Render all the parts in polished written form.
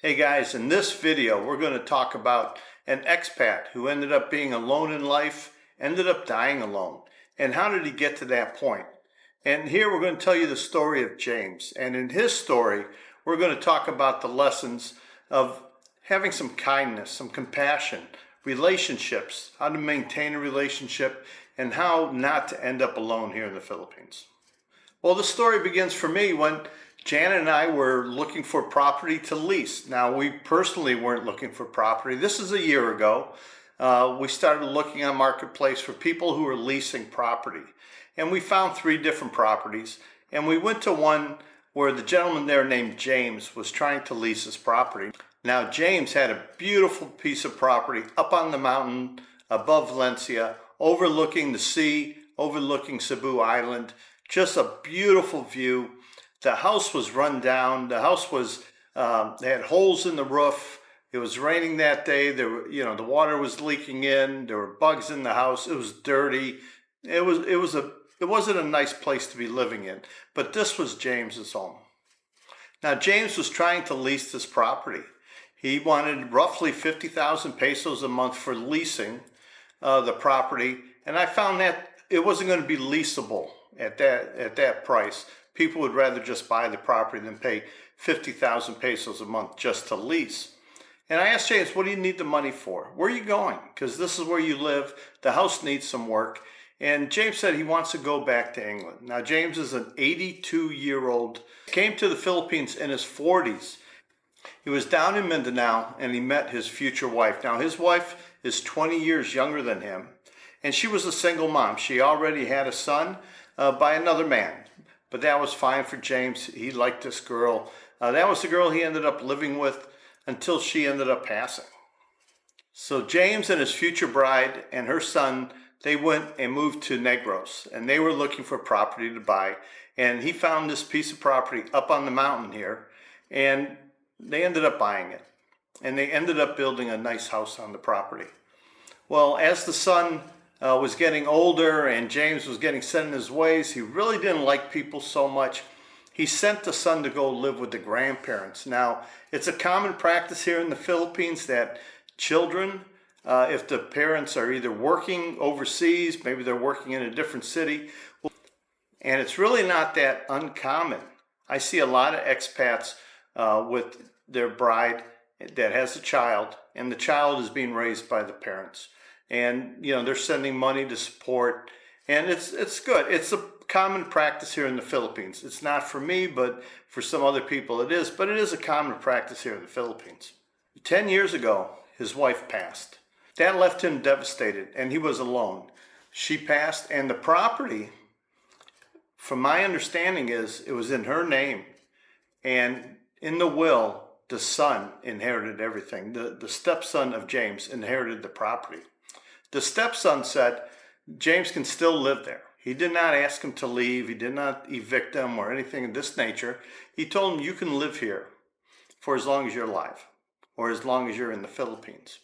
Hey guys, in this video we're going to talk about an expat who ended up being alone in life, ended up dying alone. And how did he get to that point? And here we're going to tell you the story of James. And in his story, we're going to talk about the lessons of having some kindness, some compassion, relationships, how to maintain a relationship, and how not to end up alone here in the Philippines. Well, the story begins for me when Janet and I were looking for property to lease. Now, we personally weren't looking for property. This is a year ago. We started looking on Marketplace for people who were leasing property. And we found 3 different properties. And we went to one where the gentleman there named James was trying to lease his property. Now, James had a beautiful piece of property up on the mountain above Valencia, overlooking the sea, overlooking Cebu Island. Just a beautiful view. The house was run down. The house was, they had holes in the roof. It was raining that day. There were, the water was leaking in. There were bugs in the house. It was dirty. It wasn't a nice place to be living in. But this was James's home. Now, James was trying to lease this property. He wanted roughly 50,000 pesos a month for leasing the property. And I found that it wasn't going to be leasable at that price. People would rather just buy the property than pay 50,000 pesos a month just to lease. And I asked James, what do you need the money for? Where are you going? Because this is where you live. The house needs some work. And James said he wants to go back to England. Now, James is an 82-year-old. Came to the Philippines in his 40s. He was down in Mindanao and he met his future wife. Now, his wife is 20 years younger than him. And she was a single mom. She already had a son by another man. But that was fine for James. He liked this girl. That was the girl he ended up living with until she ended up passing. So James and his future bride and her son, they went and moved to Negros. And they were looking for property to buy. And he found this piece of property up on the mountain here. And they ended up buying it. And they ended up building a nice house on the property. Well, as the son was getting older and James was getting set in his ways, he really didn't like people so much. He sent the son to go live with the grandparents. Now, it's a common practice here in the Philippines that children, if the parents are either working overseas, maybe they're working in a different city, and it's really not that uncommon. I see a lot of expats with their bride that has a child, and the child is being raised by the parents. And, they're sending money to support, and it's good. It's a common practice here in the Philippines. It's not for me, but for some other people it is, but it is a common practice here in the Philippines. 10 years ago, his wife passed. That left him devastated, and he was alone. She passed, and the property, from my understanding, it was in her name, and in the will, the son inherited everything. The stepson of James inherited the property. The stepson said James can still live there. He did not ask him to leave. He did not evict him or anything of this nature. He told him, you can live here for as long as you're alive or as long as you're in the Philippines.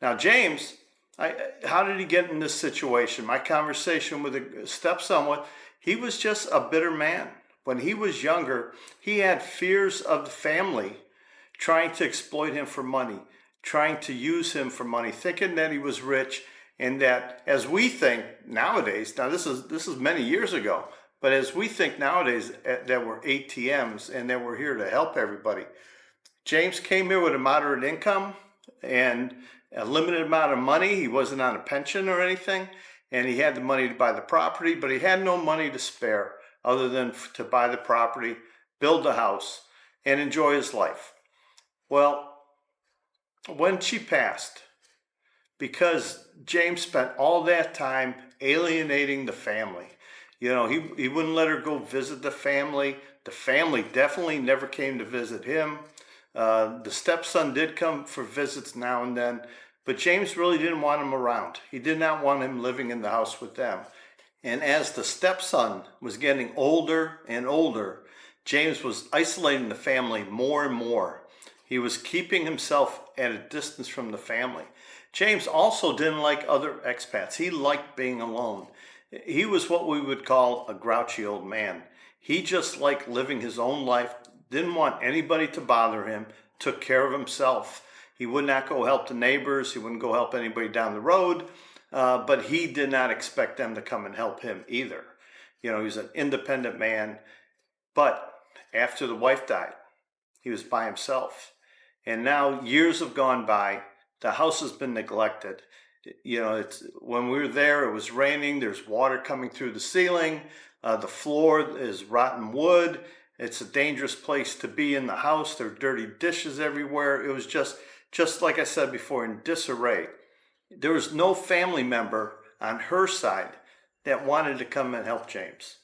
Now, James, how did he get in this situation? My conversation with the stepson, he was just a bitter man. When he was younger, he had fears of the family trying to exploit him for money, trying to use him for money, thinking that he was rich. And that, as we think nowadays, now this is many years ago, but as we think nowadays that we're ATMs and that we're here to help everybody. James came here with a moderate income and a limited amount of money. He wasn't on a pension or anything, and he had the money to buy the property, but he had no money to spare other than to buy the property, build the house, and enjoy his life. Well, when she passed, because James spent all that time alienating the family. He wouldn't let her go visit the family. The family definitely never came to visit him. The stepson did come for visits now and then, but James really didn't want him around. He did not want him living in the house with them. And as the stepson was getting older and older, James was isolating the family more and more. He was keeping himself at a distance from the family. James also didn't like other expats. He liked being alone. He was what we would call a grouchy old man. He just liked living his own life, didn't want anybody to bother him, took care of himself. He would not go help the neighbors. He wouldn't go help anybody down the road. But he did not expect them to come and help him either. You know, he's an independent man. But after the wife died, he was by himself. And now years have gone by. The house has been neglected. You know, when we were there, it was raining. There's water coming through the ceiling. The floor is rotten wood. It's a dangerous place to be in the house. There are dirty dishes everywhere. It was just like I said before, in disarray. There was no family member on her side that wanted to come and help James.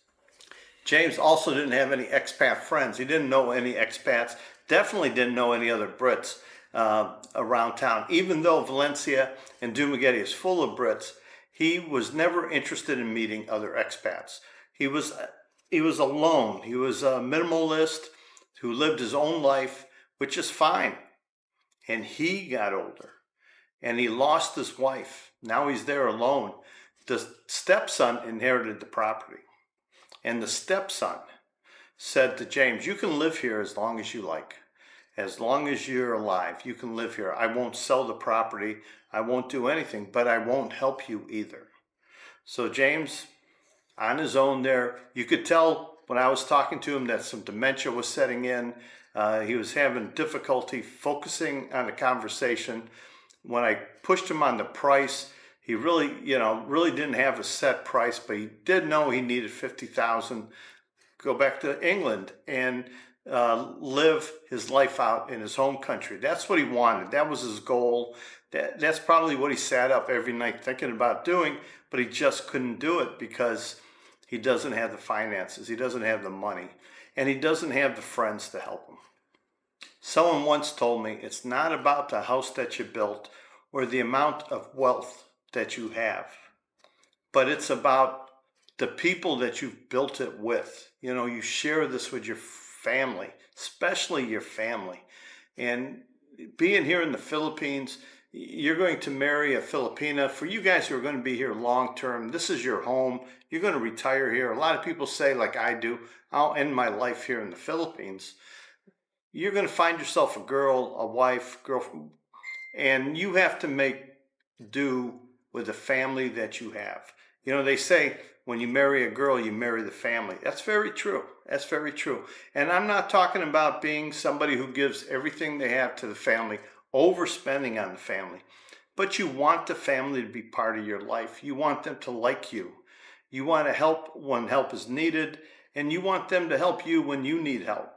James also didn't have any expat friends. He didn't know any expats. Definitely didn't know any other Brits around town. Even though Valencia and TUBEBUDDY is full of Brits, he was never interested in meeting other expats. He was alone. He was a minimalist who lived his own life, which is fine. And he got older and he lost his wife. Now he's there alone. The stepson inherited the property. And the stepson said to James, you can live here as long as you like. As long as you're alive, you can live here. I won't sell the property. I won't do anything, but I won't help you either. So James, on his own there, you could tell when I was talking to him that some dementia was setting in. He was having difficulty focusing on the conversation. When I pushed him on the price, he really didn't have a set price, but he did know he needed $50,000, go back to England and live his life out in his home country. That's what he wanted. That was his goal. That's probably what he sat up every night thinking about doing, but he just couldn't do it because he doesn't have the finances. He doesn't have the money, and he doesn't have the friends to help him. Someone once told me it's not about the house that you built or the amount of wealth that you have, but it's about the people that you've built it with. You know, you share this with your family, especially your family. And being here in the Philippines, you're going to marry a Filipina. For you guys who are going to be here long term, this is your home. You're going to retire here. A lot of people say, like I do, I'll end my life here in the Philippines. You're going to find yourself a girl, a wife, girlfriend, and you have to make do with the family that you have. You know, they say when you marry a girl, you marry the family. That's very true. That's very true. And I'm not talking about being somebody who gives everything they have to the family, overspending on the family. But you want the family to be part of your life. You want them to like you. You want to help when help is needed, and you want them to help you when you need help.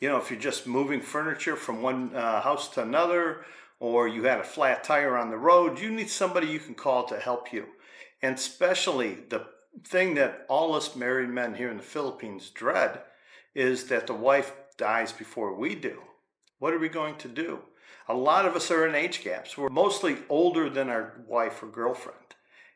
You know, if you're just moving furniture from one house to another, or you had a flat tire on the road, you need somebody you can call to help you. And especially the thing that all us married men here in the Philippines dread is that the wife dies before we do. What are we going to do? A lot of us are in age gaps. We're mostly older than our wife or girlfriend.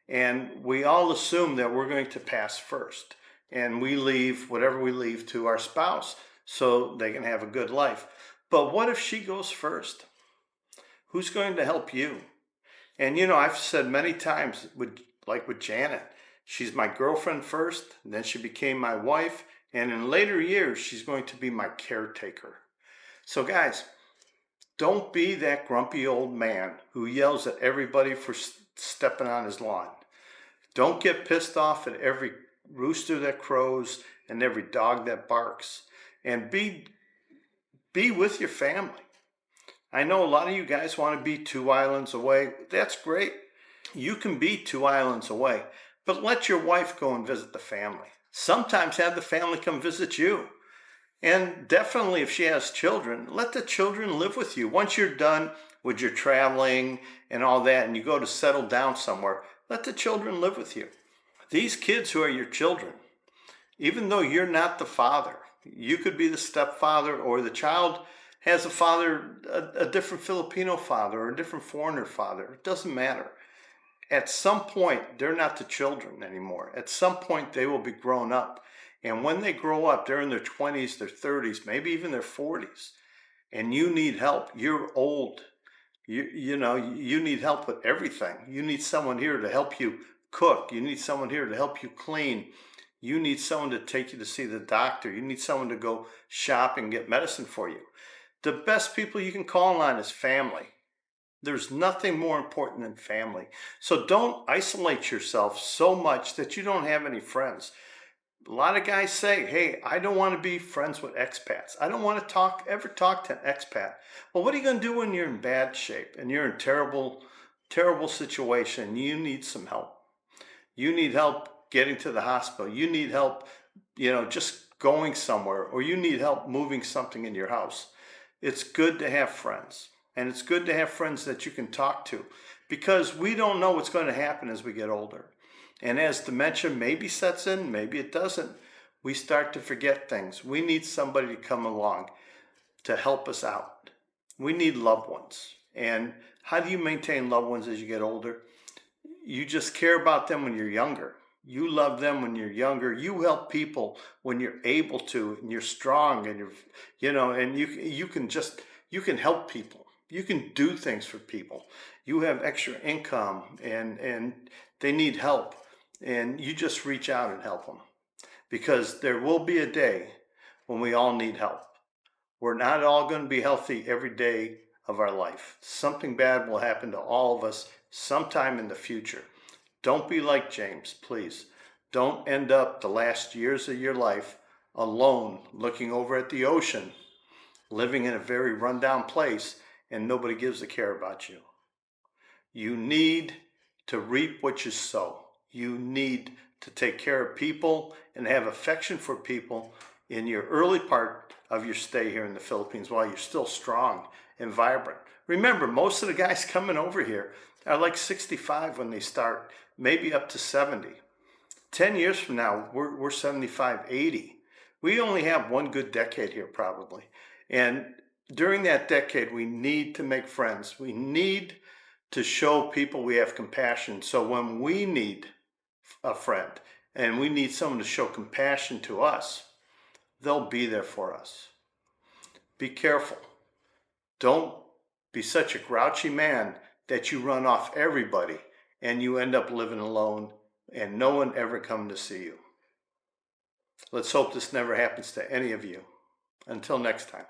And we all assume that we're going to pass first. And we leave whatever we leave to our spouse so they can have a good life. But what if she goes first? Who's going to help you? And you know, I've said many times, like with Janet, she's my girlfriend first, and then she became my wife, and in later years, she's going to be my caretaker. So guys, don't be that grumpy old man who yells at everybody for stepping on his lawn. Don't get pissed off at every rooster that crows and every dog that barks. And be with your family. I know a lot of you guys want to be 2 islands away. That's great. You can be 2 islands away, but let your wife go and visit the family. Sometimes have the family come visit you. And definitely if she has children, let the children live with you. Once you're done with your traveling and all that and you go to settle down somewhere, let the children live with you. These kids who are your children, even though you're not the father, you could be the stepfather, or the child has a father, a different Filipino father or a different foreigner father. It doesn't matter. At some point, they're not the children anymore. At some point, they will be grown up. And when they grow up, they're in their 20s, their 30s, maybe even their 40s. And you need help. You're old. You know, you need help with everything. You need someone here to help you cook. You need someone here to help you clean. You need someone to take you to see the doctor. You need someone to go shop and get medicine for you. The best people you can call on is family. There's nothing more important than family. So don't isolate yourself so much that you don't have any friends. A lot of guys say, hey, I don't want to be friends with expats. I don't want to ever talk to an expat. Well, what are you going to do when you're in bad shape and you're in terrible situation? You need some help. You need help getting to the hospital. You need help, just going somewhere, or you need help moving something in your house. It's good to have friends, and it's good to have friends that you can talk to, because we don't know what's going to happen as we get older. And as dementia maybe sets in, maybe it doesn't, we start to forget things. We need somebody to come along to help us out. We need loved ones. And how do you maintain loved ones as you get older? You just care about them when you're younger. You love them when you're younger. You help people when you're able to, and you're strong, and and you can help people. You can do things for people. You have extra income, and they need help, and you just reach out and help them, because there will be a day when we all need help. We're not all going to be healthy every day of our life. Something bad will happen to all of us sometime in the future. Don't be like James, please. Don't end up the last years of your life alone, looking over at the ocean, living in a very rundown place, and nobody gives a care about you. You need to reap what you sow. You need to take care of people and have affection for people in your early part of your stay here in the Philippines while you're still strong and vibrant. Remember, most of the guys coming over here are like 65 when they start, maybe up to 70. 10 years from now, we're 75, 80. We only have one good decade here probably. And during that decade, we need to make friends. We need to show people we have compassion. So when we need a friend and we need someone to show compassion to us, they'll be there for us. Be careful. Don't be such a grouchy man that you run off everybody and you end up living alone and no one ever come to see you. Let's hope this never happens to any of you. Until next time.